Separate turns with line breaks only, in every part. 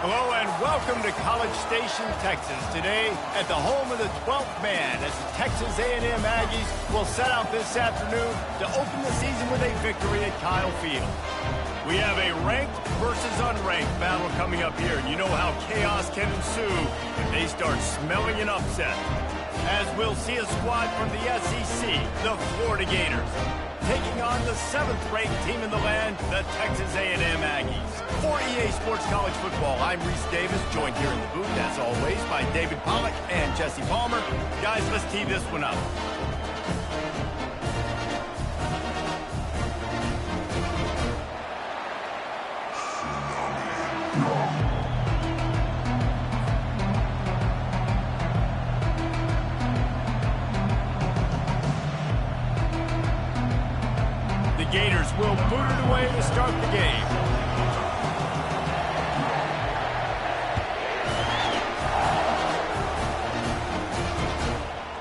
Hello and welcome to College Station, Texas. Today at the home of the 12th man as the Texas A&M Aggies will set out this afternoon to open the season with a victory at Kyle Field. We have a ranked versus unranked battle coming up here, and you know how chaos can ensue if they start smelling an upset. As we'll see a squad from the SEC, the Florida Gators, taking on the 7th-ranked team in the land, the Texas A&M Aggies. For EA Sports College Football, I'm Reese Davis, joined here in the booth, as always, by David Pollack and Jesse Palmer. Guys, let's tee this one up. The Gators will boot it away to start the game.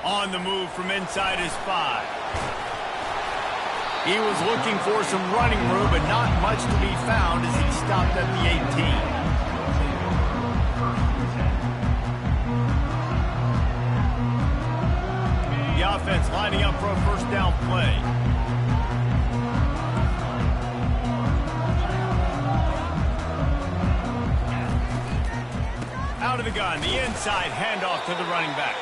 On the move from inside his 5. He was looking for some running room, but not much to be found as he stopped at the 18. The offense lining up for a first down play. Out of the gun, the inside handoff to the running back.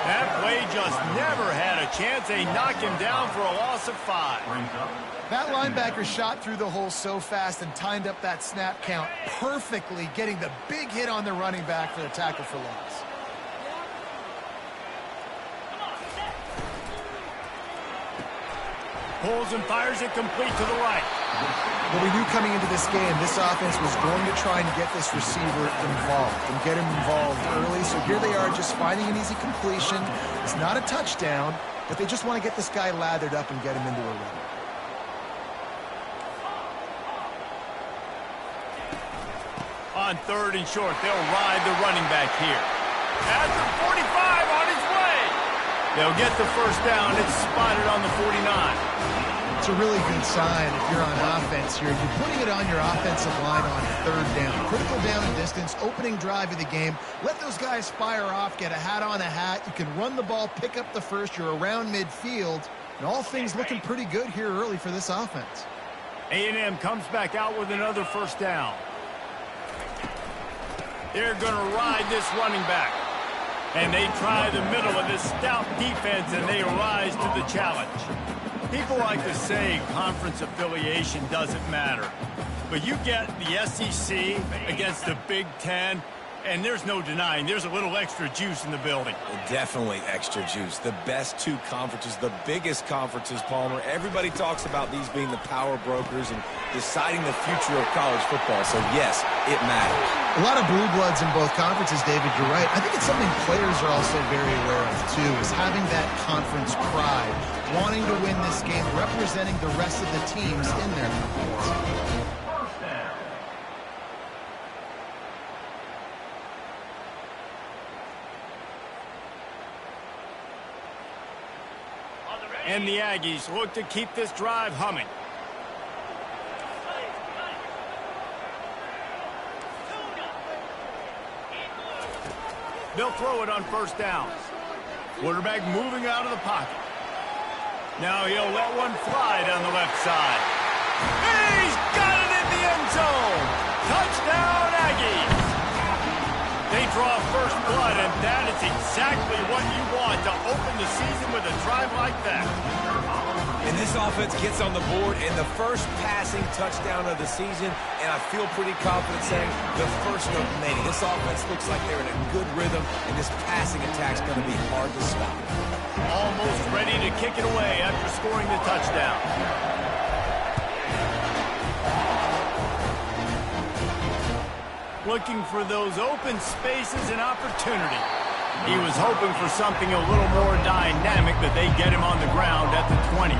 That play just never had a chance. They knocked him down for a loss of 5.
That linebacker shot through the hole so fast and timed up that snap count perfectly, getting the big hit on the running back for the tackle for loss.
Pulls and fires it complete to the right.
Well, we knew coming into this game, this offense was going to try and get this receiver involved and get him involved early. So here they are just finding an easy completion. It's not a touchdown, but they just want to get this guy lathered up and get him into a run.
On 3rd and short, they'll ride the running back here. At the 45 on his way. They'll get the first down. It's spotted on the 49.
It's a really good sign if you're on offense here. You're putting it on your offensive line on 3rd down. Critical down and distance, opening drive of the game. Let those guys fire off, get a hat on a hat. You can run the ball, pick up the first. You're around midfield. And all things looking pretty good here early for this offense.
A&M comes back out with another first down. They're going to ride this running back. And they try the middle of this stout defense, and they rise to the challenge. People like to say conference affiliation doesn't matter. But you get the SEC against the Big Ten, and there's no denying there's a little extra juice in the building.
Definitely extra juice. The best 2 conferences, the biggest conferences, Palmer. Everybody talks about these being the power brokers and deciding the future of college football. So, yes, it matters.
A lot of blue bloods in both conferences, David. You're right. I think it's something players are also very aware of, too, is having that conference pride, wanting to win this game, representing the rest of the teams in their conference.
And the Aggies look to keep this drive humming. They'll throw it on first down. Quarterback moving out of the pocket. Now he'll let one fly down the left side. He's got it in the end zone. Touchdown, Aggies. They draw first blood, and that is exactly what you want to open the season with a drive like that.
And this offense gets on the board in the first passing touchdown of the season, and I feel pretty confident saying the first of many. This offense looks like they're in a good rhythm, and this passing attack's going to be hard to stop.
Almost ready to kick it away after scoring the touchdown. Looking for those open spaces and opportunity. He was hoping for something a little more dynamic, but they get him on the ground at the 20.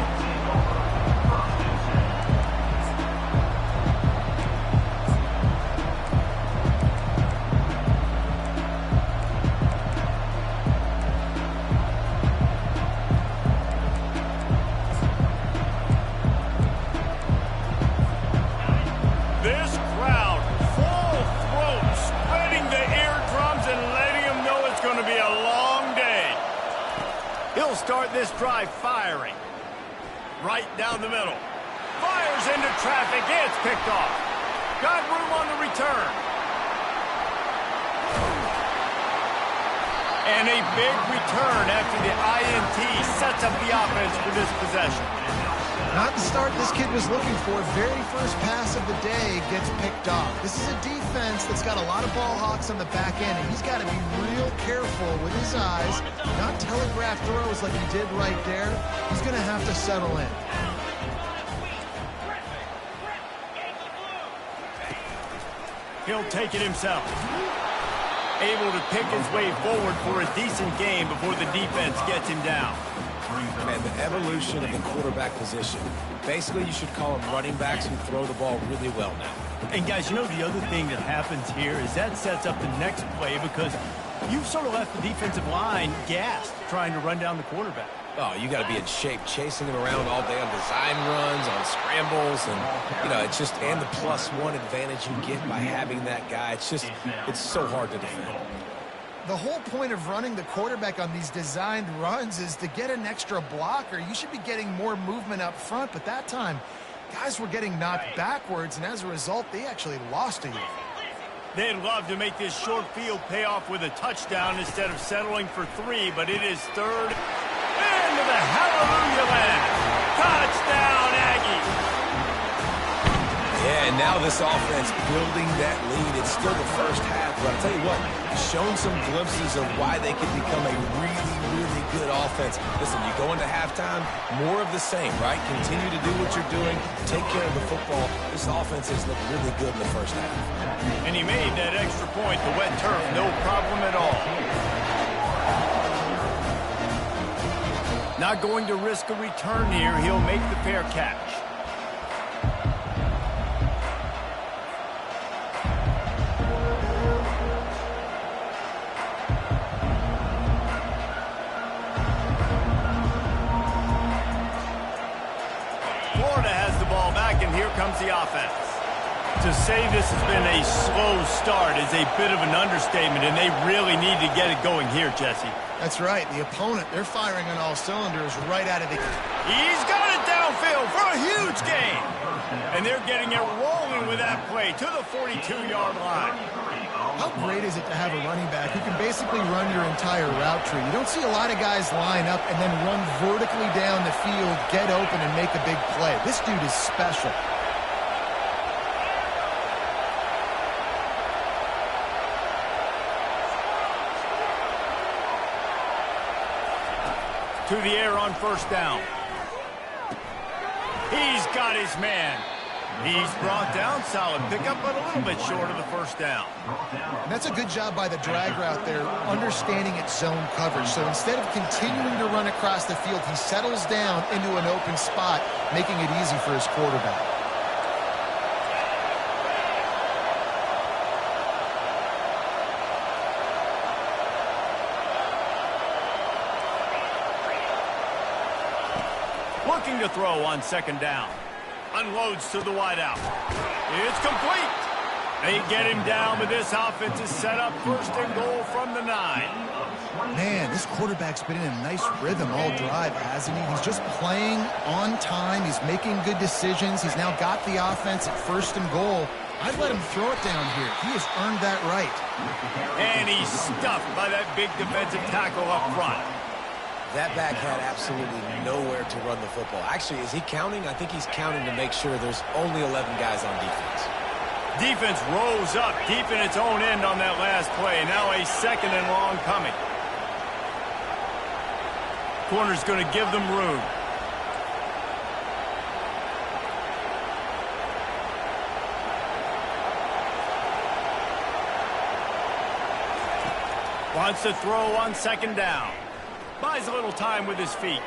This crowd, full throat, spreading the eardrums and letting them know it's going to be a long day. He'll start this drive firing. Right down the middle. Fires into traffic. It's picked off. Got room on the return. And a big return after the INT sets up the offense for this possession.
Not the start this kid was looking for. Very first pass of the day gets picked off. This is a defense that's got a lot of ball hawks on the back end, and he's got to be real careful with his eyes, not telegraph throws like he did right there. He's going to have to settle in.
He'll take it himself. Able to pick his way forward for a decent game before the defense gets him down.
Man, the evolution of the quarterback position. Basically, you should call them running backs who throw the ball really well now.
And guys, you know the other thing that happens here is that sets up the next play because you've sort of left the defensive line gassed trying to run down the quarterback.
Oh, you got to be in shape, chasing him around all day on design runs, on scrambles, and, you know, it's just, and the +1 advantage you get by having that guy. It's just, it's so hard to defend.
The whole point of running the quarterback on these designed runs is to get an extra blocker. You should be getting more movement up front, but that time, guys were getting knocked backwards, and as a result, they actually lost a yard.
They'd love to make this short field pay off with a touchdown instead of settling for 3, but it is third. Into the hallelujah land. Touchdown, Aggies.
Yeah, and now this offense building that lead. It's still the first half, but I'll tell you what, shown some glimpses of why they could become a really, really good offense. Listen, you go into halftime, more of the same, right? Continue to do what you're doing, take care of the football. This offense has looked really good in the first half.
And he made that extra point, the wet turf, no problem at all. Not going to risk a return here. He'll make the fair catch. Florida has the ball back, and here comes the offense. To say this has been a slow start is a bit of an understatement, and they really need to get it going here, Jesse.
That's right. The opponent, they're firing on all cylinders right out of the gate.
He's got it downfield for a huge gain. And they're getting it rolling with that play to the 42-yard line.
How great is it to have a running back who can basically run your entire route tree? You don't see a lot of guys line up and then run vertically down the field, get open, and make a big play. This dude is special.
To the air on first down. He's got his man. He's brought down, solid pickup, but a little bit short of the first down.
And that's a good job by the drag route there, understanding its zone coverage. So instead of continuing to run across the field, he settles down into an open spot, making it easy for his quarterback.
Looking to throw on second down. Unloads to the wideout. It's complete. They get him down, but this offense is set up first and goal from the 9.
Man, this quarterback's been in a nice rhythm all drive, hasn't he? He's just playing on time. He's making good decisions. He's now got the offense at 1st and goal. I'd let him throw it down here. He has earned that right.
And he's stuffed by that big defensive tackle up front.
That back had absolutely nowhere to run the football. Actually, is he counting? I think he's counting to make sure there's only 11 guys on defense.
Defense rose up deep in its own end on that last play. Now a 2nd and long coming. Corner's going to give them room. Wants to throw on 2nd down. Buys a little time with his feet.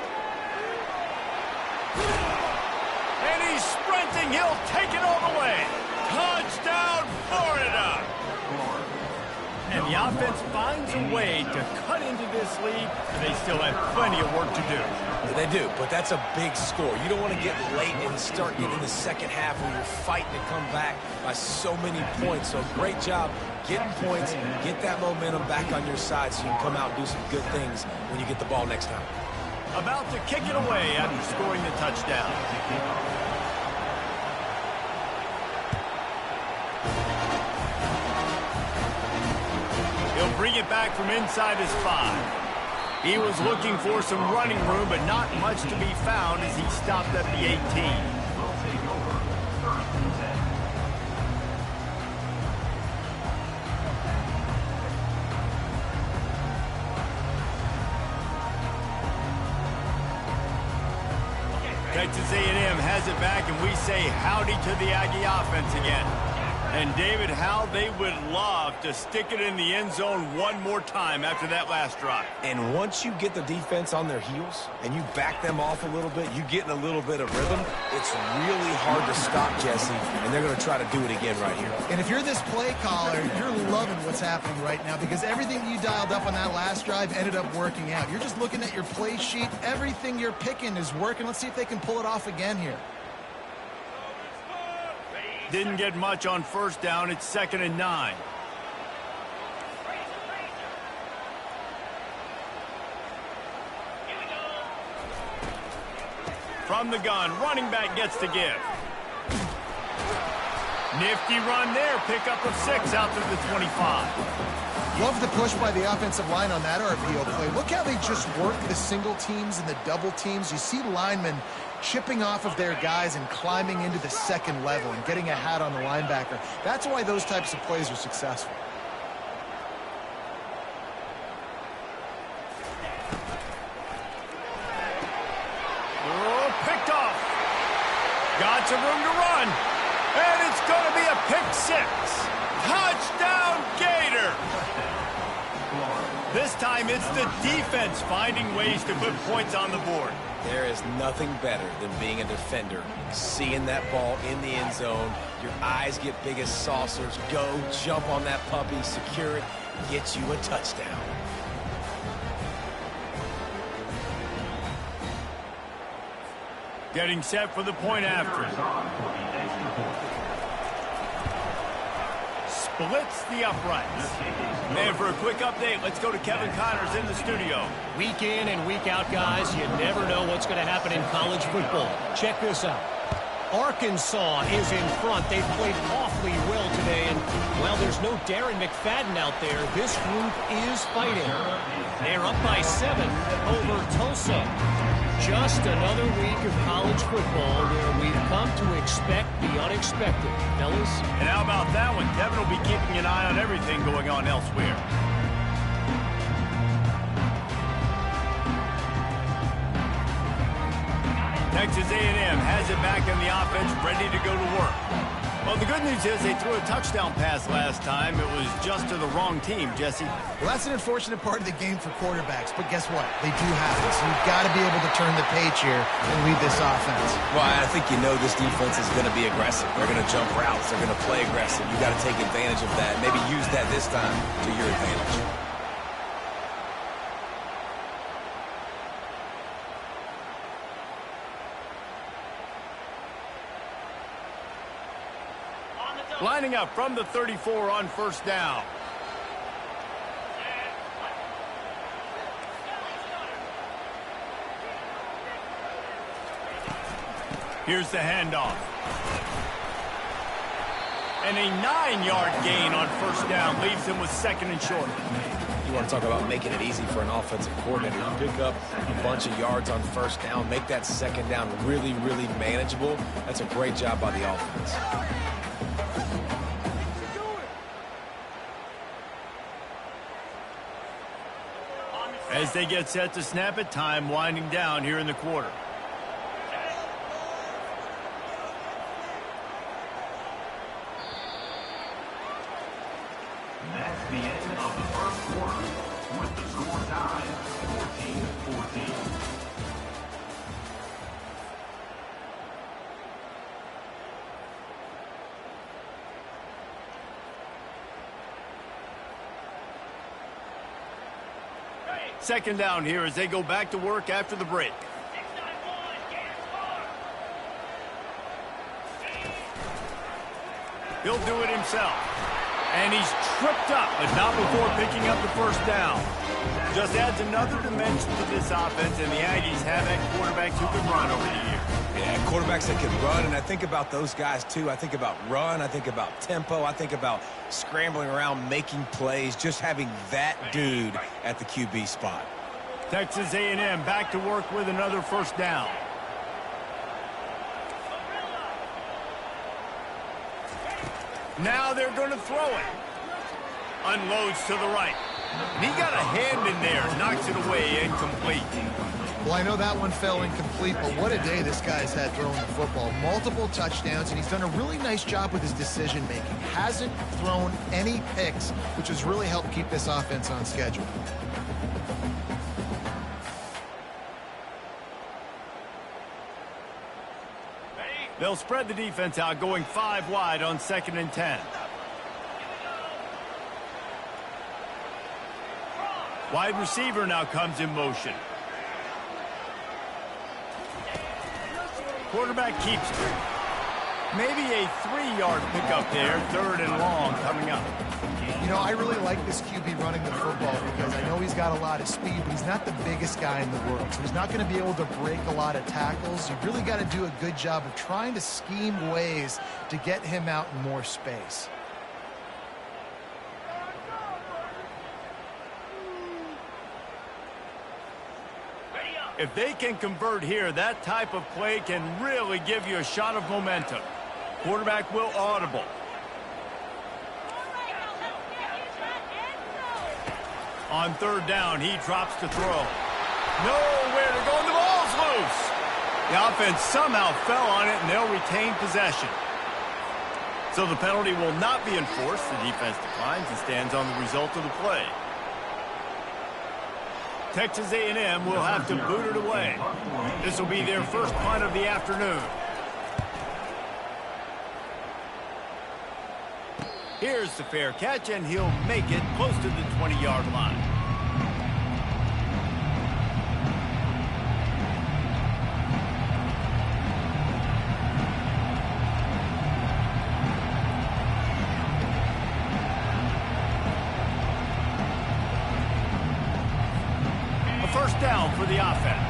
And he's sprinting. He'll take it all the way. Touchdown, Florida! And the offense finds a way to cut into this lead. They still have plenty of work to do.
They do, but that's a big score. You don't want to get late and start getting the second half where you're fighting to come back by so many points. So great job getting points, get that momentum back on your side so you can come out and do some good things when you get the ball next time.
About to kick it away after scoring the touchdown. He'll bring it back from inside his 5. He was looking for some running room, but not much to be found as he stopped at the 18. Texas A&M has it back, and we say howdy to the Aggie offense again. And, David, how they would love to stick it in the end zone one more time after that last drive.
And once you get the defense on their heels and you back them off a little bit, you get in a little bit of rhythm, it's really hard to stop, Jesse, and they're going to try to do it again right here.
And if you're this play caller, you're loving what's happening right now because everything you dialed up on that last drive ended up working out. You're just looking at your play sheet. Everything you're picking is working. Let's see if they can pull it off again here.
Didn't get much on 1st down. It's 2nd and 9. From the gun, running back gets to give. Nifty run there. Pickup of 6 out to the 25.
Love the push by the offensive line on that RPO play. Look how they just work the single teams and the double teams. You see linemen chipping off of their guys and climbing into the 2nd level and getting a hat on the linebacker. That's why those types of plays are successful.
Oh, picked off. Got some room to run. And it's going to be a pick 6. Touchdown, Gator. This time it's the defense finding ways to put points on the board.
There is nothing better than being a defender, seeing that ball in the end zone. Your eyes get big as saucers. Go, jump on that puppy, secure it, get you a touchdown.
Getting set for the point after. Splits the uprights. And for a quick update, let's go to Kevin Connors in the studio.
Week in and week out, guys, you never know what's going to happen in college football. Check this out. Arkansas is in front. They've played awfully well today, and, well, there's no Darren McFadden out there. This group is fighting. They're up by 7 over Tulsa. Just another week of college football where we've come to expect the unexpected, fellas.
And how about that one? Kevin will be keeping an eye on everything going on elsewhere. Texas A&M has it back in the offense, ready to go to work. Well, the good news is they threw a touchdown pass last time. It was just to the wrong team, Jesse.
Well, that's an unfortunate part of the game for quarterbacks, but guess what? They do have it, so you've got to be able to turn the page here and lead this offense.
Well, I think you know this defense is going to be aggressive. They're going to jump routes. They're going to play aggressive. You've got to take advantage of that. Maybe use that this time to your advantage.
Lining up from the 34 on 1st down. Here's the handoff. And a 9-yard gain on first down leaves him with second and short.
You want to talk about making it easy for an offensive coordinator. You pick up a bunch of yards on first down, make that second down really, really manageable. That's a great job by the offense.
As they get set to snap it, time winding down here in the quarter.
That's the end of the first quarter with the score tied 14-14.
Second down here as they go back to work after the break. He'll do it himself. And he's tripped up, but not before picking up the first down. Just adds another dimension to this offense, and the Aggies have had quarterbacks who can run over the years.
Yeah, quarterbacks that can run, and I think about those guys too. I think about run, I think about tempo, I think about scrambling around, making plays, just having that dude at the QB spot.
Texas A&M back to work with another first down. Now they're going to throw it. Unloads to the right. And he got a hand in there, knocks it away, incomplete.
Well, I know that one fell incomplete, but what a day this guy's had throwing the football. Multiple touchdowns, and he's done a really nice job with his decision-making. Hasn't thrown any picks, which has really helped keep this offense on schedule.
They'll spread the defense out, going 5 wide on 2nd and 10. Wide receiver now comes in motion. Quarterback keeps it. Maybe a 3-yard pickup there, 3rd and long coming up.
You know, I really like this QB running the football because I know he's got a lot of speed, but he's not the biggest guy in the world. So he's not going to be able to break a lot of tackles. You really got to do a good job of trying to scheme ways to get him out in more space.
If they can convert here, that type of play can really give you a shot of momentum. Quarterback will audible. On 3rd down, he drops to throw. Nowhere to go, and the ball's loose. The offense somehow fell on it, and they'll retain possession. So the penalty will not be enforced. The defense declines and stands on the result of the play. Texas A&M will have to boot it away. This will be their first punt of the afternoon. Here's the fair catch, and he'll make it close to the 20-yard line. A first down for the offense.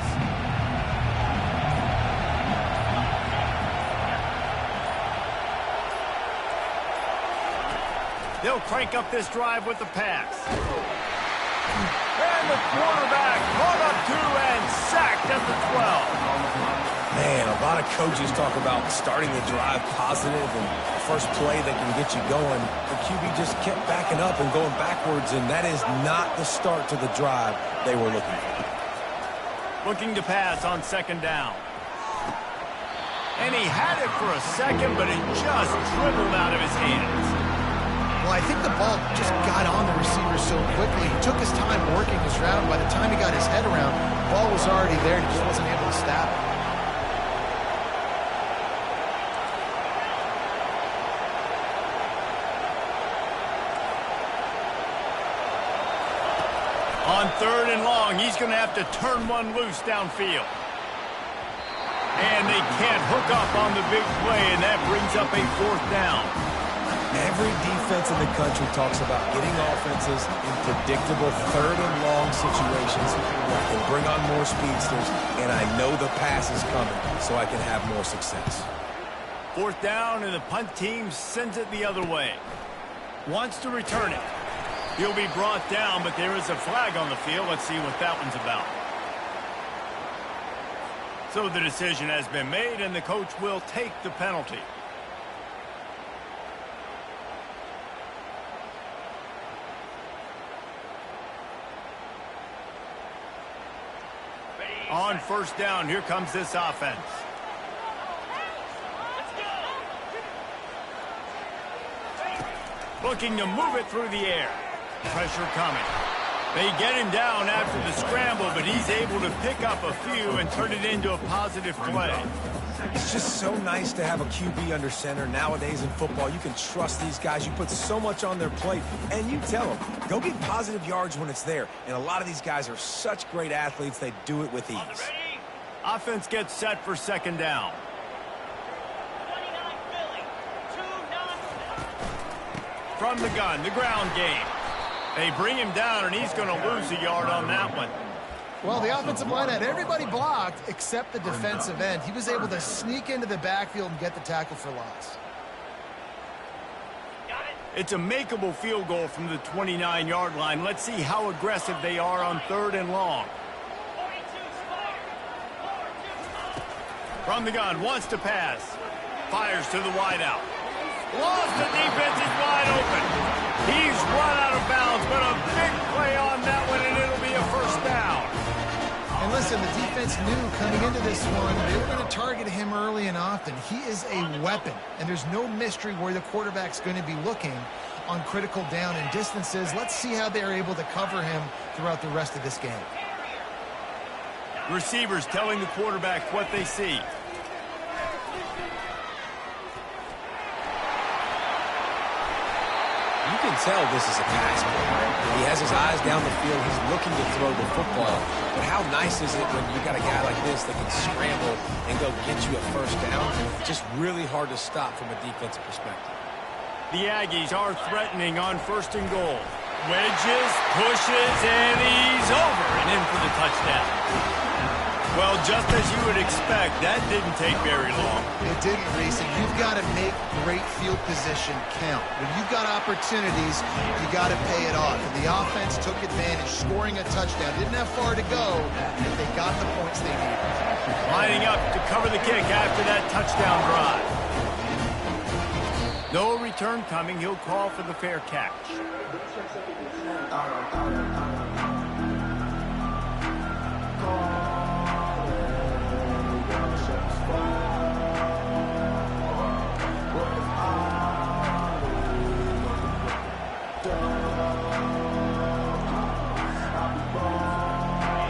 They'll crank up this drive with the pass. And the quarterback caught up to and sacked at the 12.
Man, a lot of coaches talk about starting the drive positive and first play that can get you going. The QB just kept backing up and going backwards, and that is not the start to the drive they were looking for.
Looking to pass on 2nd down. And he had it for a second, but it just dribbled out of his hands.
Well, I think the ball just got on the receiver so quickly. He took his time working his route. By the time he got his head around, the ball was already there, and he just wasn't able to stop it.
On 3rd and long, he's going to have to turn one loose downfield. And they can't hook up on the big play, and that brings up a 4th down.
Every defense in the country talks about getting offenses in predictable 3rd and long situations that can bring on more speedsters, and I know the pass is coming, so I can have more success.
4th down, and the punt team sends it the other way. Wants to return it. He'll be brought down, but there is a flag on the field. Let's see what that one's about. So the decision has been made, and the coach will take the penalty. On 1st down, here comes this offense. Looking to move it through the air. Pressure coming. They get him down after the scramble, but he's able to pick up a few and turn it into a positive play.
It's just so nice to have a QB under center. Nowadays in football, you can trust these guys. You put so much on their plate, and you tell them, go get positive yards when it's there. And a lot of these guys are such great athletes, they do it with ease.
Offense gets set for 2nd down. From the gun, the ground game. They bring him down, and he's going to lose a yard on that one.
Well, the offensive line had everybody blocked except the defensive end. He was able to sneak into the backfield and get the tackle for loss.
It's a makeable field goal from the 29-yard line. Let's see how aggressive they are on 3rd and long. From the gun, wants to pass. Fires to the wideout. Lost, the defense is wide open. He's run out of bounds, but a big play on that one, and it'll be a 1st down.
And listen, the defense knew coming into this one, they were going to target him early and often. He is a weapon, and there's no mystery where the quarterback's going to be looking on critical down and distances. Let's see how they're able to cover him throughout the rest of this game.
Receivers telling the quarterback what they see.
You can tell this is a pass play. He has his eyes down the field. He's looking to throw the football. But how nice is it when you got a guy like this that can scramble and go get you a 1st down? Just really hard to stop from a defensive perspective.
The Aggies are threatening on 1st and goal. Wedges, pushes, and he's over and in for the touchdown. Well, just as you would expect, that didn't take very long.
It didn't, Reese, and you've got to make great field position count. When you've got opportunities, you got to pay it off. And the offense took advantage, scoring a touchdown. Didn't have far to go, but they got the points they needed.
Lining up to cover the kick after that touchdown drive. No return coming. He'll call for the fair catch.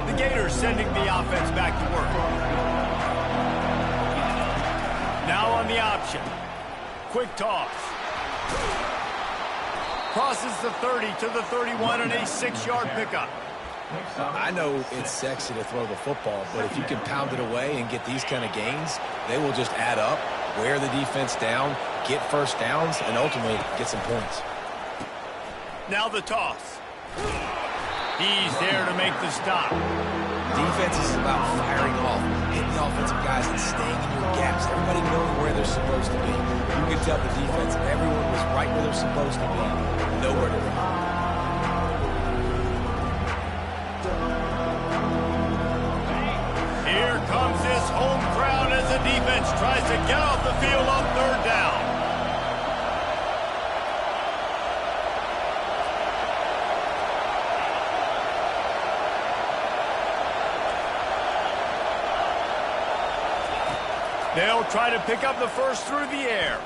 The Gators sending the offense back to work. Now on the option. Quick toss. Crosses the 30 to the 31 and a 6-yard pickup.
I know it's sexy to throw the football, but if you can pound it away and get these kind of gains, they will just add up, wear the defense down, get 1st downs, and ultimately get some points.
Now the toss. He's there to make the stop.
Defense is about firing off, hitting the offensive guys and staying in your gaps. Everybody knowing where they're supposed to be. You can tell the defense, everyone was right where they're supposed to be. Nowhere to run.
Here comes this home crowd as the defense tries to get off the field on 3rd down. They'll try to pick up the 1st through the air.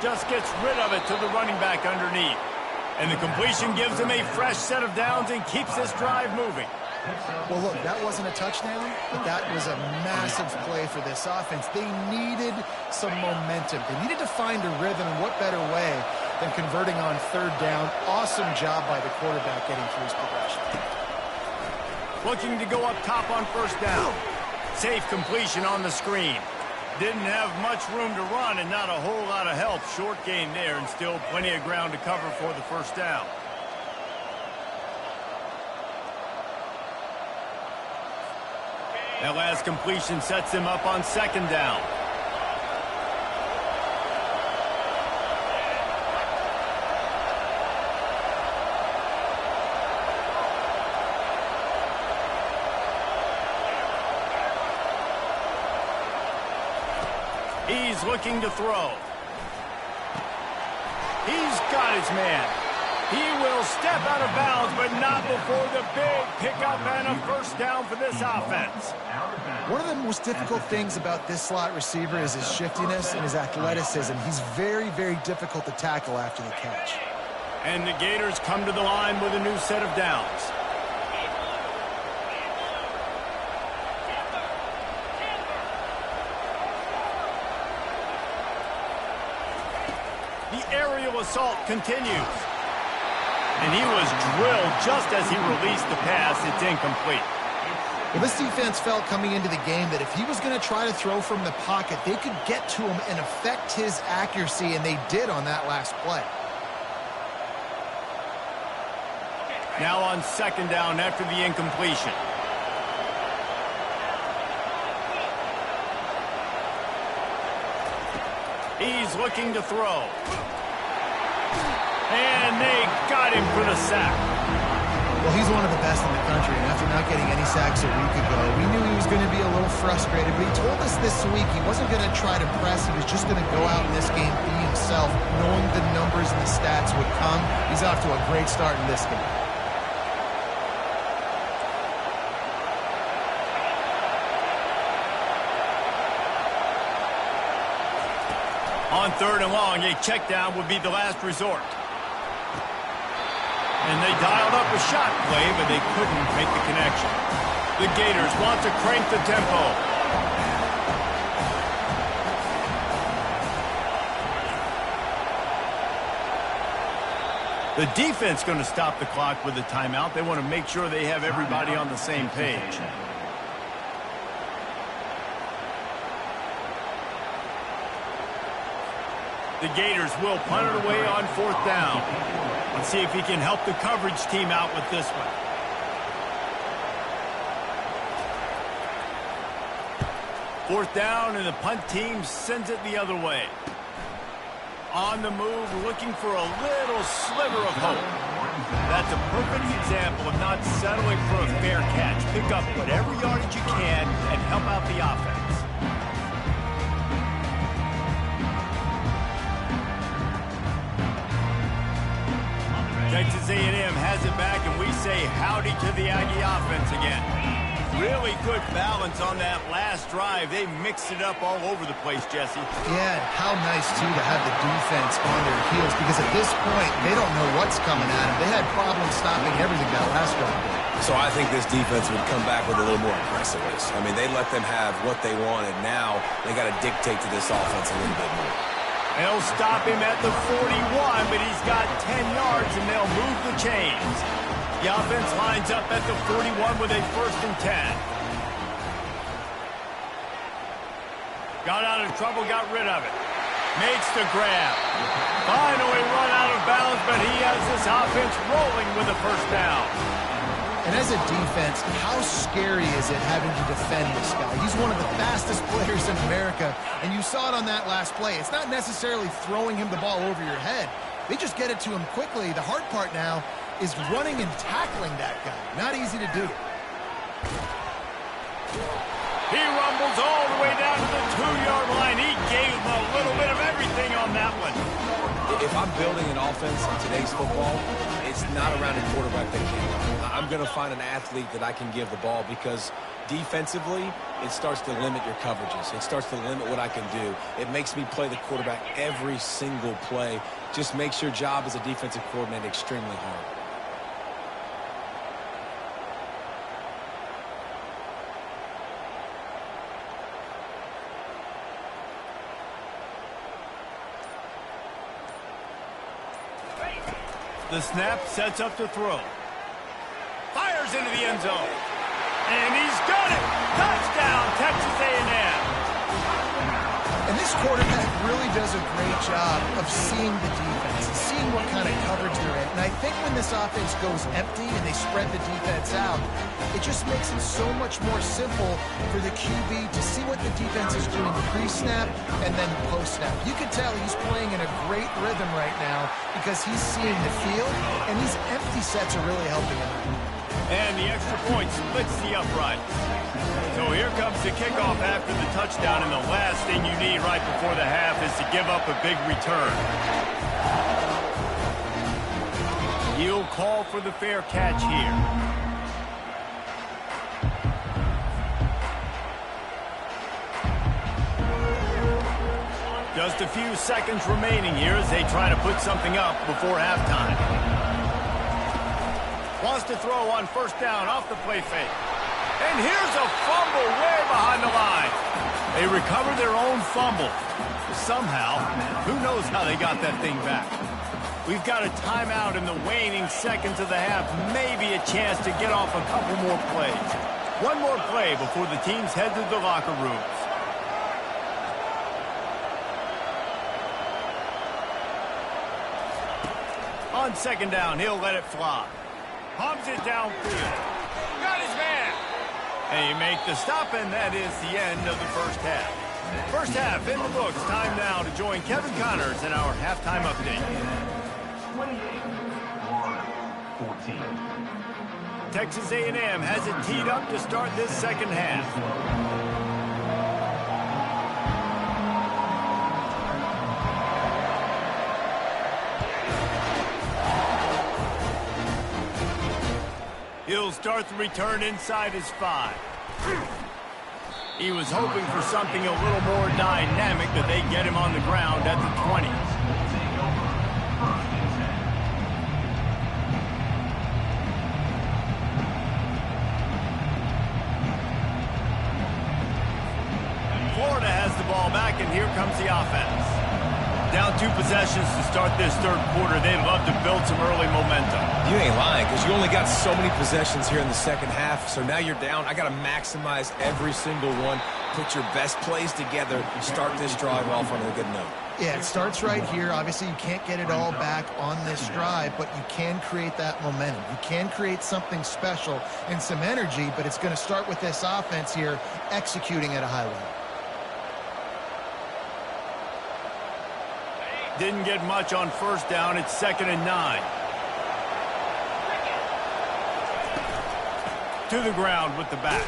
Just gets rid of it to the running back underneath. And the completion gives him a fresh set of downs and keeps this drive moving.
Well, look, that wasn't a touchdown, but that was a massive play for this offense. They needed some momentum. They needed to find a rhythm, and what better way than converting on 3rd down. Awesome job by the quarterback getting through his progression.
Looking to go up top on 1st down. Safe completion on the screen. Didn't have much room to run and not a whole lot of help. Short gain there and still plenty of ground to cover for the 1st down. That last completion sets him up on 2nd down. He's looking to throw. He's got his man. He will step out of bounds, but not before the big pickup and a 1st down for this offense.
One of the most difficult things about this slot receiver is his shiftiness and his athleticism. He's very, very difficult to tackle after the catch.
And the Gators come to the line with a new set of downs. The aerial assault continues. And he was drilled just as he released the pass. It's incomplete.
Well, this defense felt coming into the game that if he was going to try to throw from the pocket, they could get to him and affect his accuracy, and they did on that last play.
Now on 2nd down after the incompletion. He's looking to throw. And they got him for the sack.
Well, he's one of the best in the country, and after not getting any sacks a week ago, we knew he was going to be a little frustrated, but he told us this week he wasn't going to try to press. He was just going to go out in this game, be himself, knowing the numbers and the stats would come. He's off to a great start in this game.
On 3rd and long, a check down would be the last resort. And they dialed up a shot play, but they couldn't make the connection. The Gators want to crank the tempo. The defense going to stop the clock with a timeout. They want to make sure they have everybody on the same page. The Gators will punt it away on 4th down. Let's see if he can help the coverage team out with this one. 4th down, and the punt team sends it the other way. On the move, looking for a little sliver of hope. That's a perfect example of not settling for a fair catch. Pick up whatever yardage you can and help out the offense. Texas A&M has it back, and we say howdy to the Aggie offense again. Really good balance on that last drive. They mixed it up all over the place, Jesse.
Yeah, how nice, too, to have the defense on their heels, because at this point, they don't know what's coming at them. They had problems stopping everything that last drive.
So I think this defense would come back with a little more aggressiveness. I mean, they let them have what they wanted. Now they got to dictate to this offense a little bit more.
They'll stop him at the 41, but he's got 10 yards, and they'll move the chains. The offense lines up at the 41 with a 1st and 10. Got out of trouble, got rid of it. Makes the grab. Finally run out of bounds, but he has this offense rolling with a 1st down.
And as a defense, how scary is it having to defend this guy? He's one of the fastest players in America, and you saw it on that last play. It's not necessarily throwing him the ball over your head. They just get it to him quickly. The hard part now is running and tackling that guy. Not easy to do.
He rumbles all the way down to the 2-yard line. He gave him a little bit of everything on that one.
If I'm building an offense in today's football, it's not around a quarterback that can. I'm going to find an athlete that I can give the ball, because defensively, it starts to limit your coverages. It starts to limit what I can do. It makes me play the quarterback every single play. Just makes your job as a defensive coordinator extremely hard.
The snap sets up to throw. Fires into the end zone. And he's got it. Touchdown, Texas A&M.
And this quarterback really does a great job of seeing the defense, seeing what kind of coverage they're in. And I think when this offense goes empty and they spread the defense out, it just makes it so much more simple for the QB to see what the defense is doing pre-snap and then post-snap. You can tell he's playing in a great rhythm right now because he's seeing the field, and these empty sets are really helping him.
And the extra point splits the uprights. So here comes the kickoff after the touchdown, and the last thing you need right before the half is to give up a big return. He'll call for the fair catch here. Just a few seconds remaining here as they try to put something up before halftime. Wants to throw on first down off the play fake. And here's a fumble way behind the line. They recover their own fumble. Somehow, who knows how they got that thing back. We've got a timeout in the waning seconds of the half. Maybe a chance to get off a couple more plays. One more play before the teams head to the locker rooms. On second down, he'll let it fly. Pumps it downfield. Got his man. And you make the stop, and that is the end of the first half. First half in the books. Time now to join Kevin Connors in our halftime update.
28-14.
Texas A&M has it teed up to start this second half. He'll start the return inside his 5. He was hoping for something a little more dynamic, but they get him on the ground at the 20. Florida has the ball back, and here comes the offense. Down 2 possessions to start this third quarter. They'd love to build some early momentum.
You ain't lying, because you only got so many possessions here in the second half, so now you're down. I got to maximize every single one, put your best plays together, start this drive off on a good note.
Yeah, it starts right here. Obviously, you can't get it all back on this drive, but you can create that momentum. You can create something special and some energy, but it's going to start with this offense here executing at a high level.
Didn't get much on first down. It's 2nd and 9. To the ground with the back.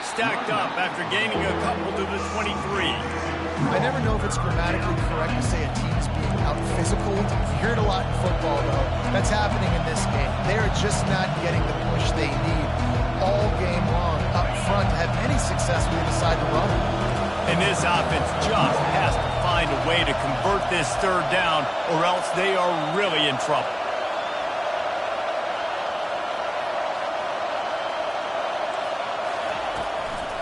Stacked up after gaining a couple to the 23.
I never know if it's grammatically correct to say a team's being out-physical. You hear it a lot in football, though. That's happening in this game. They're just not getting the push they need all game long up front to have any success when they decide to run.
And this offense just has to find a way to convert this third down, or else they are really in trouble.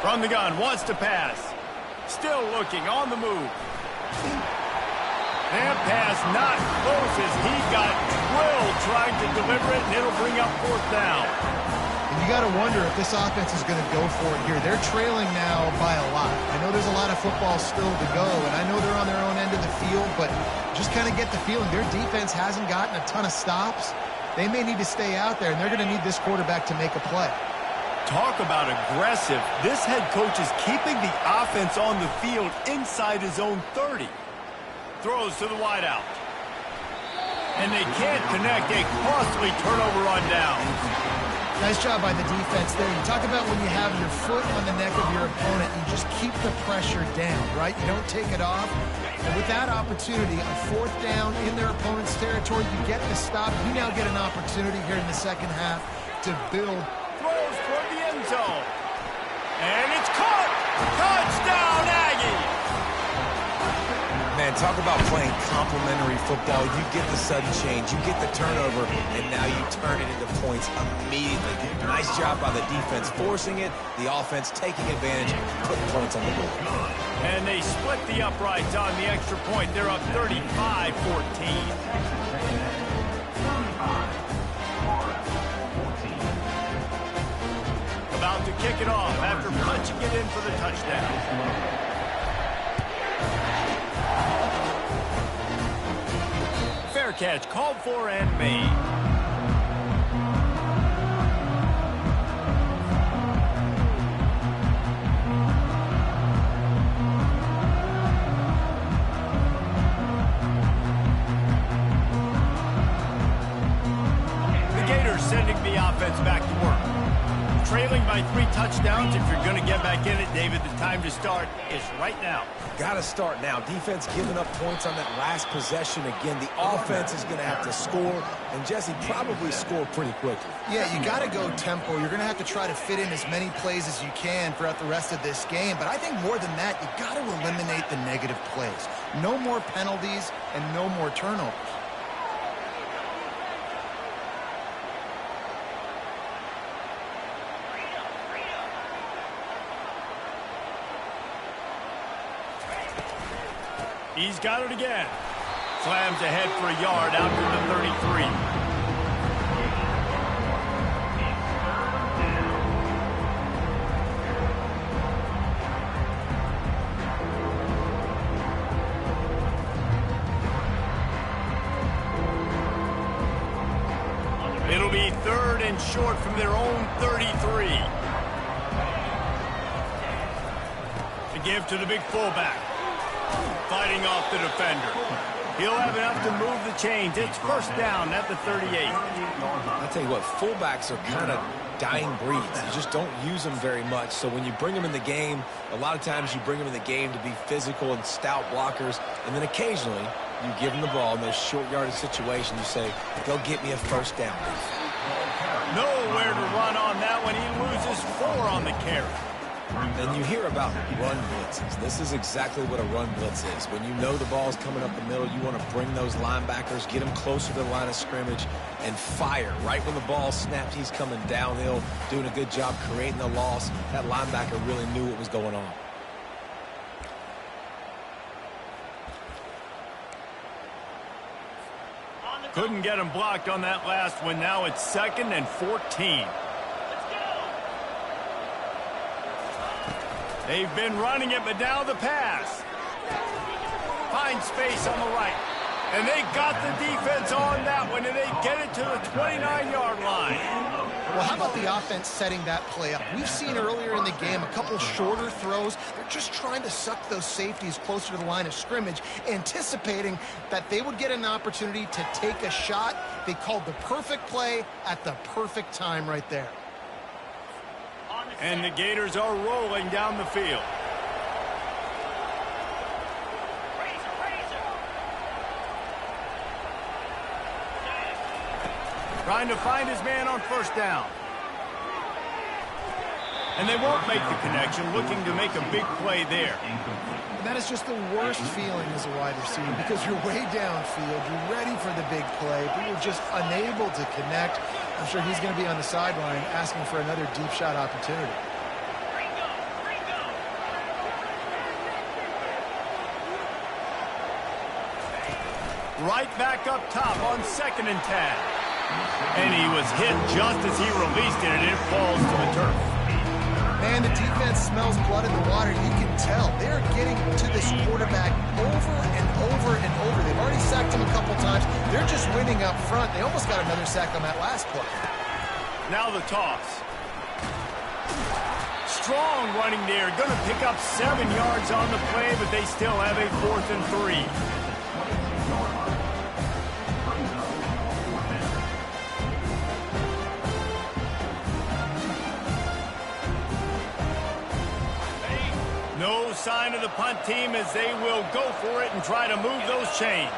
From the gun, wants to pass. Still looking, on the move. That pass not close as he got drilled trying to deliver it, and it'll bring up 4th down.
And you got to wonder if this offense is going to go for it here. They're trailing now by a lot. I know there's a lot of football still to go, and I know they're on their own end of the field, but just kind of get the feeling their defense hasn't gotten a ton of stops. They may need to stay out there, and they're going to need this quarterback to make a play.
Talk about aggressive. This head coach is keeping the offense on the field inside his own 30. Throws to the wideout. And they can't connect. A costly turnover on downs.
Nice job by the defense there. You talk about when you have your foot on the neck of your opponent, you just keep the pressure down, right? You don't take it off. And with that opportunity, on 4th down in their opponent's territory, you get the stop. You now get an opportunity here in the second half to build.
Throws toward the end zone. And it's caught. Touchdown, Aggie.
Man, talk about playing complementary football. You get the sudden change, you get the turnover, and now you turn it into points immediately. Nice job by the defense forcing it, the offense taking advantage, putting points on the board.
And they split the uprights on the extra point. They're up 35-14. About to kick it off after punching it in for the touchdown. catch called for and made. Sending the offense back to work. Trailing by 3 touchdowns. If you're going to get back in it, David, the time to start is right now.
Got to start now. Defense giving up points on that last possession. Again, the offense is going to have to score, and Jesse probably score pretty quickly.
Yeah, you got to go tempo. You're going to have to try to fit in as many plays as you can throughout the rest of this game. But I think more than that, you got to eliminate the negative plays. No more penalties and no more turnovers.
He's got it again. Slams ahead for a yard out to the 33. It'll be 3rd and short from their own 33. To give to the big fullback. Fighting off the defender. He'll have enough to move the chains. It's 1st down at the 38.
I'll tell you what, fullbacks are kind of dying breeds. You just don't use them very much. So when you bring them in the game, a lot of times you bring them in the game to be physical and stout blockers. And then occasionally you give them the ball in those short yardage situations. You say, go get me a 1st down.
Nowhere to run on that one. He loses 4 on the carry.
And you hear about run blitzes. This is exactly what a run blitz is. When you know the ball's coming up the middle, you want to bring those linebackers, get them closer to the line of scrimmage, and fire. Right when the ball snapped, he's coming downhill, doing a good job creating the loss. That linebacker really knew what was going on.
Couldn't get him blocked on that last one. Now it's 2nd and 14. They've been running it, but now the pass. Finds space on the right. And they got the defense on that one, and they get it to the 29-yard line.
Well, how about the offense setting that play up? We've seen earlier in the game a couple shorter throws. They're just trying to suck those safeties closer to the line of scrimmage, anticipating that they would get an opportunity to take a shot. They called the perfect play at the perfect time right there.
And the Gators are rolling down the field. Trying to find his man on 1st down. And they won't make the connection, looking to make a big play there.
And that is just the worst feeling as a wide receiver because you're way downfield, you're ready for the big play, but you're just unable to connect. I'm sure he's going to be on the sideline asking for another deep shot opportunity.
Right back up top on 2nd and 10. And he was hit just as he released it, and it falls to the turf.
Man, the defense smells blood in the water. You can tell. They're getting to this quarterback over and over and over. They've already sacked him a couple times. They're just winning up front. They almost got another sack on that last play.
Now the toss. Strong running there. Going to pick up 7 yards on the play, but they still have a 4th and 3. No sign of the punt team as they will go for it and try to move those chains.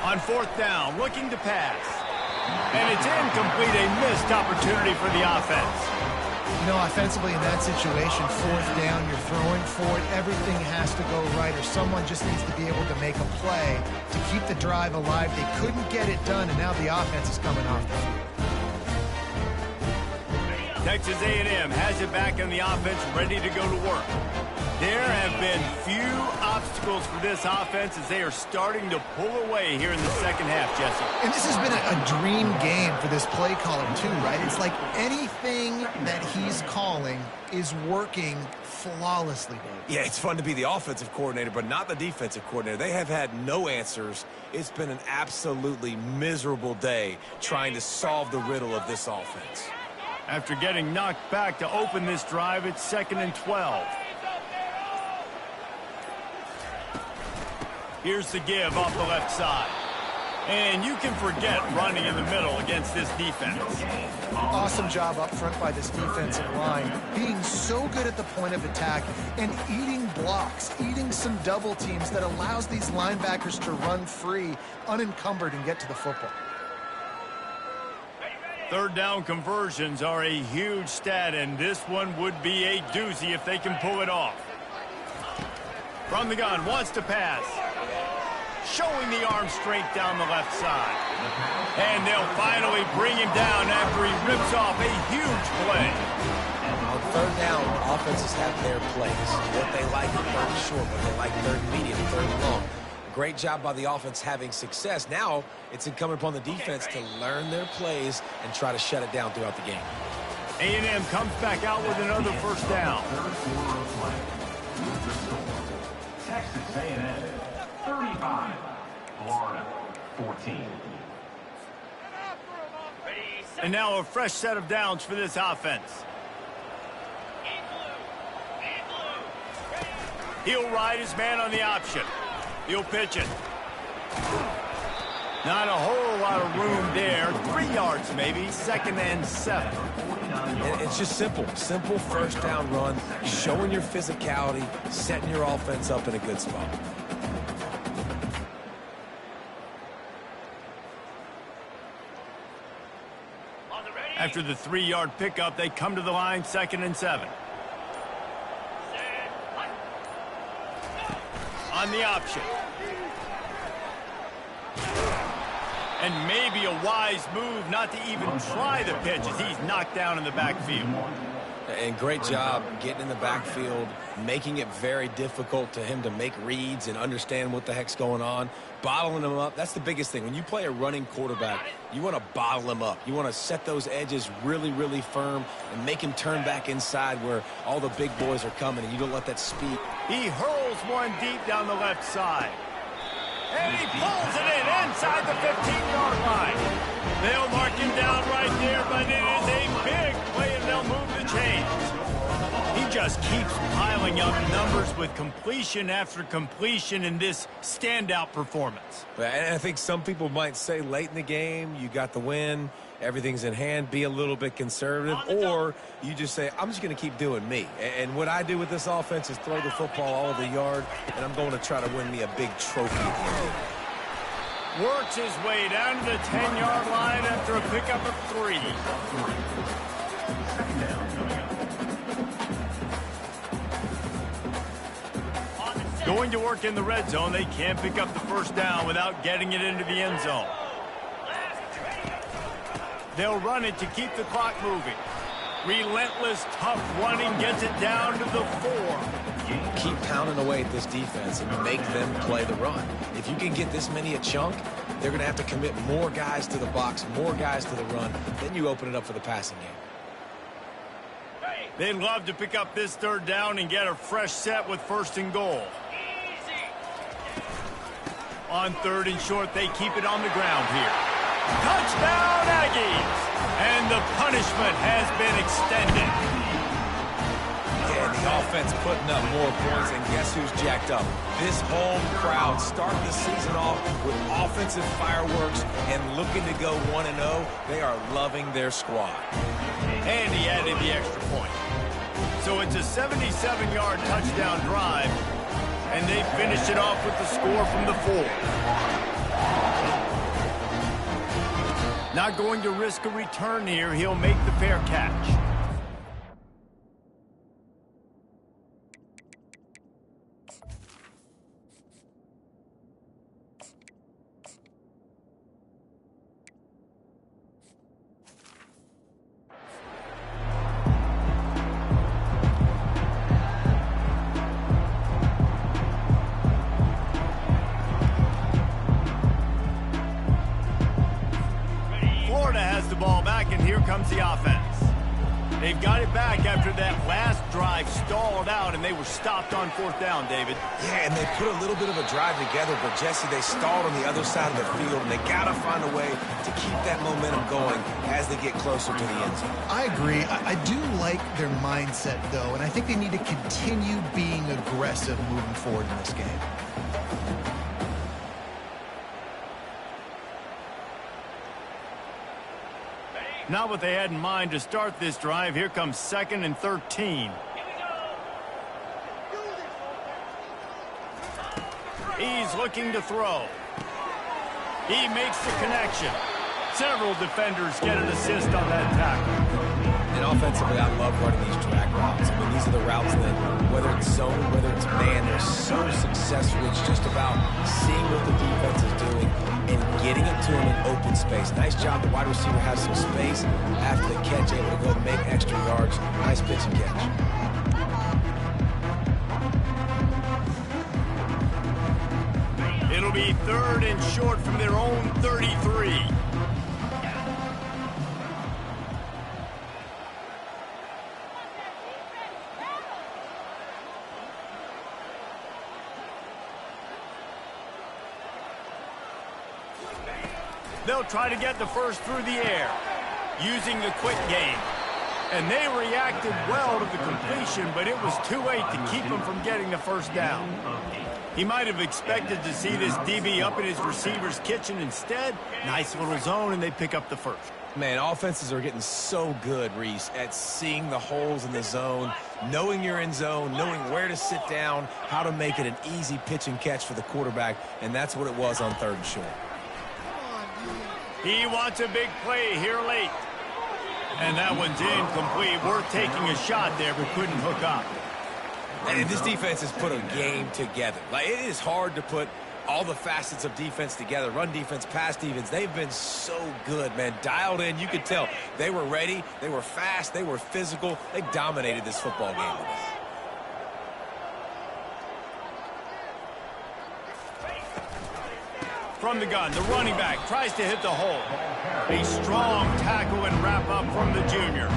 On 4th down, looking to pass. And it's incomplete, a missed opportunity for the offense.
You know, offensively in that situation, 4th down, you're throwing for it. Everything has to go right, or someone just needs to be able to make a play to keep the drive alive. They couldn't get it done, and now the offense is coming off the field.
Texas A&M has it back in the offense, ready to go to work. There have been few obstacles for this offense as they are starting to pull away here in the second half, Jesse.
And this has been a dream game for this play caller too, right? It's like anything that he's calling is working flawlessly, Dave.
Yeah, it's fun to be the offensive coordinator, but not the defensive coordinator. They have had no answers. It's been an absolutely miserable day trying to solve the riddle of this offense.
After getting knocked back to open this drive, it's 2nd and 12. Here's the give off the left side. And you can forget running in the middle against this defense.
Awesome job up front by this defensive line, being so good at the point of attack and eating blocks, eating some double teams that allows these linebackers to run free, unencumbered, and get to the football.
Third down conversions are a huge stat, and this one would be a doozy if they can pull it off. From the gun, wants to pass. Showing the arm straight down the left side. And they'll finally bring him down after he rips off a huge play.
On third down, offenses have their plays. What they like in third and short, what they like third and medium, third and long. Great job by the offense having success. Now it's incumbent upon the defense to learn their plays and try to shut it down throughout the game.
A&M comes back out with another first down.
Third quarter of play. With the score, Texas A&M 35, Florida 14.
And now a fresh set of downs for this offense. He'll ride his man on the option. He'll pitch it. Not a whole lot of room there. 3 yards maybe. 2nd and 7.
And it's just simple. Simple first down run, showing your physicality, setting your offense up in a good spot.
After the 3-yard pickup, they come to the line, 2nd and 7. On the option. And maybe a wise move not to even try the pitch as he's knocked down in the backfield.
And great job getting in the backfield, making it very difficult to him to make reads and understand what the heck's going on, bottling him up. That's the biggest thing. When you play a running quarterback, you want to bottle him up. You want to set those edges really, really firm and make him turn back inside where all the big boys are coming, and you don't let that speed.
He hurls one deep down the left side. And he pulls it in inside the 15-yard line. They'll mark him down right there, but it is a big play, and they'll move the chains. He just keeps piling up numbers with completion after completion in this standout performance.
And I think some people might say late in the game, you got the win, everything's in hand, be a little bit conservative, or you just say, I'm just going to keep doing me. And what I do with this offense is throw the football all over the yard, and I'm going to try to win me a big trophy at the end.
Works his way down to the 10-yard line after a pickup of 3. Going to work in the red zone, they can't pick up the first down without getting it into the end zone. They'll run it to keep the clock moving. Relentless, tough running gets it down to the 4.
Keep pounding away at this defense and make them play the run. If you can get this many a chunk, they're going to have to commit more guys to the box, more guys to the run. Then you open it up for the passing game.
They'd love to pick up this third down and get a fresh set with 1st and goal. On 3rd and short, they keep it on the ground here. Touchdown, Aggies! And the punishment has been extended.
And the offense putting up more points, and guess who's jacked up? This home crowd starting the season off with offensive fireworks and looking to go 1-0. They are loving their squad.
And he added the extra point. So it's a 77-yard touchdown drive, and they finished it off with the score from the 4. Not going to risk a return here. He'll make the fair catch. they've got it back after that last drive stalled out, and they were stopped on 4th down, David.
Yeah, and they put a little bit of a drive together, but, Jesse, they stalled on the other side of the field, and they got to find a way to keep that momentum going as they get closer to the end zone.
I agree. I do like their mindset, though, and I think they need to continue being aggressive moving forward in this game.
Not what they had in mind to start this drive. Here comes 2nd and 13. He's looking to throw. He makes the connection. Several defenders get an assist on that tackle.
And offensively, I love running these track routes. I mean, these are the routes that, whether it's zone, whether it's man, they're so successful. It's just about seeing what the defense is doing and getting it to him in open space. Nice job. The wide receiver has some space after the catch, able to go make extra yards. Nice pitch and catch.
It'll be 3rd and short from their own 33. They'll try to get the first through the air, using the quick game. And they reacted well to the completion, but it was too late to keep them from getting the first down. He might have expected to see this DB up in his receiver's kitchen. Instead, nice little zone, and they pick up the first.
Man, offenses are getting so good, Reese, at seeing the holes in the zone, knowing you're in zone, knowing where to sit down, how to make it an easy pitch and catch for the quarterback, and that's what it was on 3rd and short.
He wants a big play here late. And that one's incomplete. Worth taking a shot there, but couldn't hook up.
And this defense has put a game together. Like, it is hard to put all the facets of defense together. Run defense, pass defense. They've been so good, man. Dialed in. You could tell they were ready. They were fast. They were physical. They dominated this football game today.
From the gun, the running back tries to hit the hole. A strong tackle and wrap up from the junior.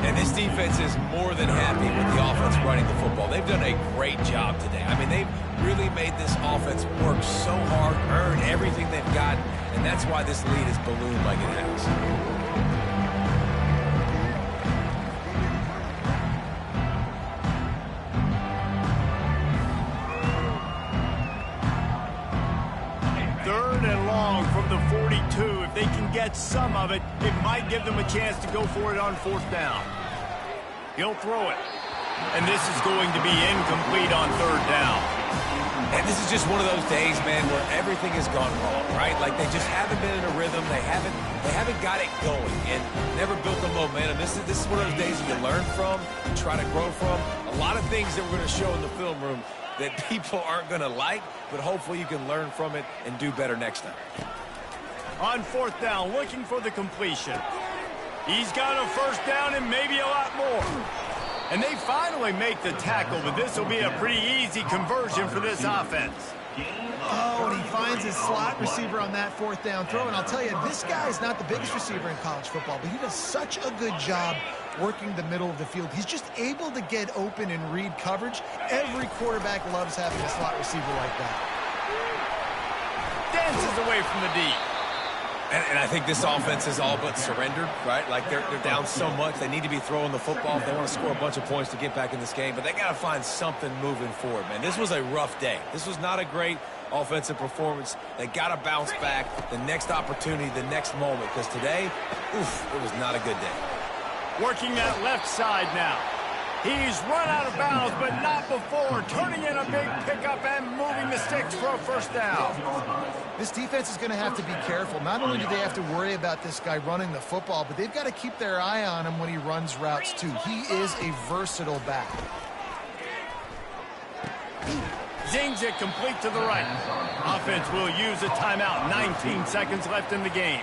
And this defense is more than happy with the offense running the football. They've done a great job today. I mean, they've really made this offense work so hard, earn everything they've got, and that's why this lead is ballooned like it has.
From the 42, if they can get some of it, it might give them a chance to go for it on 4th down. He'll throw it. And this is going to be incomplete on 3rd down.
And this is just one of those days, man, where everything has gone wrong, right? Like, they just haven't been in a rhythm. They haven't got it going and never built the momentum. This is one of those days that you learn from, you try to grow from. A lot of things that we're going to show in the film room that people aren't going to like, but hopefully you can learn from it and do better next time.
On 4th down, looking for the completion. He's got a first down and maybe a lot more. And they finally make the tackle, but this will be a pretty easy conversion for this offense.
Oh, and he finds his slot receiver on that 4th down throw. And I'll tell you, this guy is not the biggest receiver in college football, but he does such a good job working the middle of the field. He's just able to get open and read coverage. Every quarterback loves having a slot receiver like that.
Dances away from the D.
And I think this offense is all but surrendered, right? Like, they're down so much. They need to be throwing the football if they want to score a bunch of points to get back in this game. But they got to find something moving forward, man. This was a rough day. This was not a great offensive performance. They got to bounce back. The next opportunity, the next moment. Because today, oof, it was not a good day.
Working that left side now. He's run out of bounds, but not before. Turning in a big pickup and moving the sticks for a first down.
This defense is going to have to be careful. Not only do they have to worry about this guy running the football, but they've got to keep their eye on him when he runs routes too. He is a versatile back.
Zings it complete to the right. Offense will use a timeout. 19 seconds left in the game.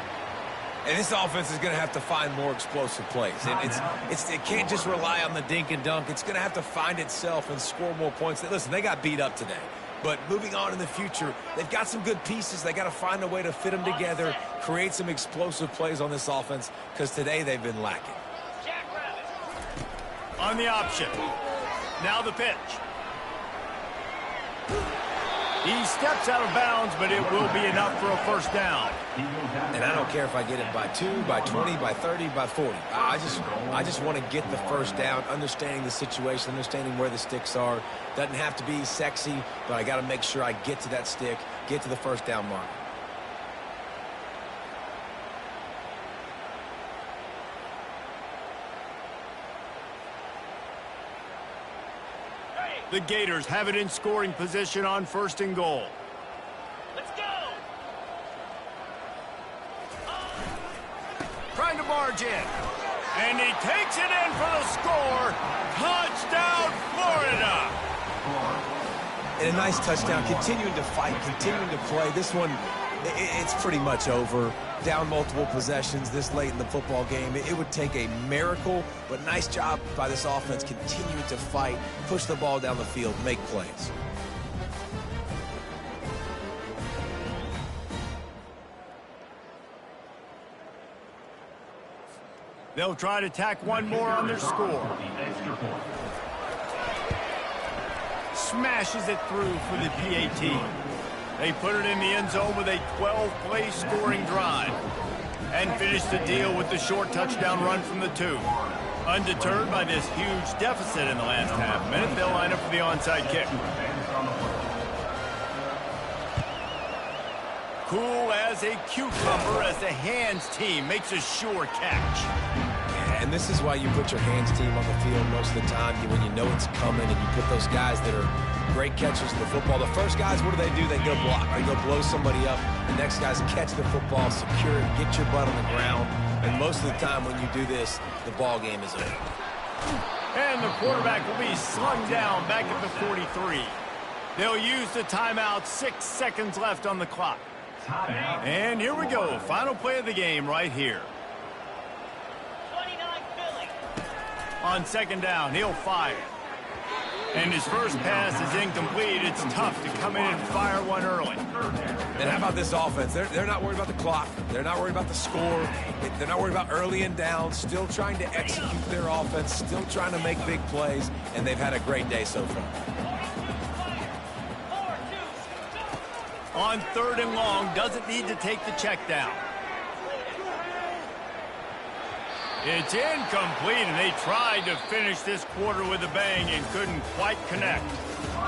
And this offense is going to have to find more explosive plays. It can't just rely on the dink and dunk. It's going to have to find itself and score more points. Listen, they got beat up today. But moving on in the future, they've got some good pieces. They got to find a way to fit them together, create some explosive plays on this offense, because today they've been lacking.
On the option. Now the pitch. He steps out of bounds, but it will be enough for a first down.
And I don't care if I get it by 2, by 20, by 30, by 40. I just want to get the first down, understanding the situation, understanding where the sticks are. Doesn't have to be sexy, but I got to make sure I get to that stick, get to the first down mark.
The Gators have it in scoring position on 1st and goal.
Let's go!
Trying to barge in. And he takes it in for the score. Touchdown, Florida!
And a nice touchdown, continuing to fight, continuing to play. This one, it's pretty much over. Down multiple possessions this late in the football game. It would take a miracle, but nice job by this offense continuing to fight, push the ball down the field, make plays.
They'll try to tack one more on their score. Smashes it through for the PAT. They put it in the end zone with a 12-play scoring drive and finish the deal with the short touchdown run from the 2. Undeterred by this huge deficit in the last half minute, they'll line up for the onside kick. Cool as a cucumber as the hands team makes a sure catch.
And this is why you put your hands team on the field most of the time when you know it's coming, and you put those guys that are great catchers of the football. The first guys, what do? They go block. They go blow somebody up. The next guys catch the football, secure it, get your butt on the ground. And most of the time when you do this, the ball game is over.
And the quarterback will be slung down back at the 43. They'll use the timeout, 6 seconds left on the clock. And here we go, final play of the game right here.
29 Philly.
On 2nd down, he'll fire. And his first pass is incomplete. It's tough to come in and fire one early.
And how about this offense? They're not worried about the clock. They're not worried about the score. They're not worried about early and down. Still trying to execute their offense. Still trying to make big plays. And they've had a great day so far.
On 3rd and long, doesn't need to take the check down. It's incomplete, and they tried to finish this quarter with a bang and couldn't quite connect.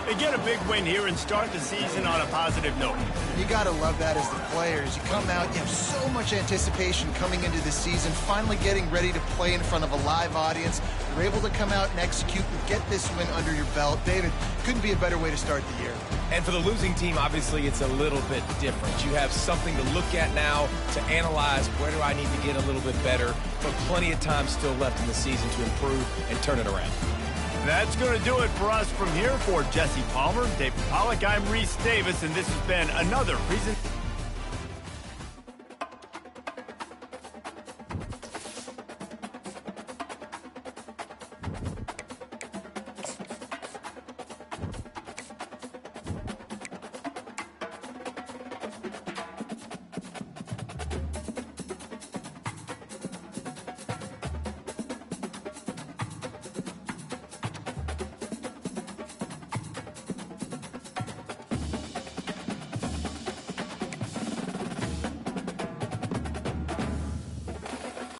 They get a big win here and start the season on a positive note.
You got to love that as the players. You come out, you have so much anticipation coming into the season, finally getting ready to play in front of a live audience. You're able to come out and execute and get this win under your belt. David, couldn't be a better way to start the year.
And for the losing team, obviously, it's a little bit different. You have something to look at now to analyze where do I need to get a little bit better, but plenty of time still left in the season to improve and turn it around.
That's going to do it for us from here. For Jesse Palmer, David Pollack, I'm Reese Davis, and this has been another presentation.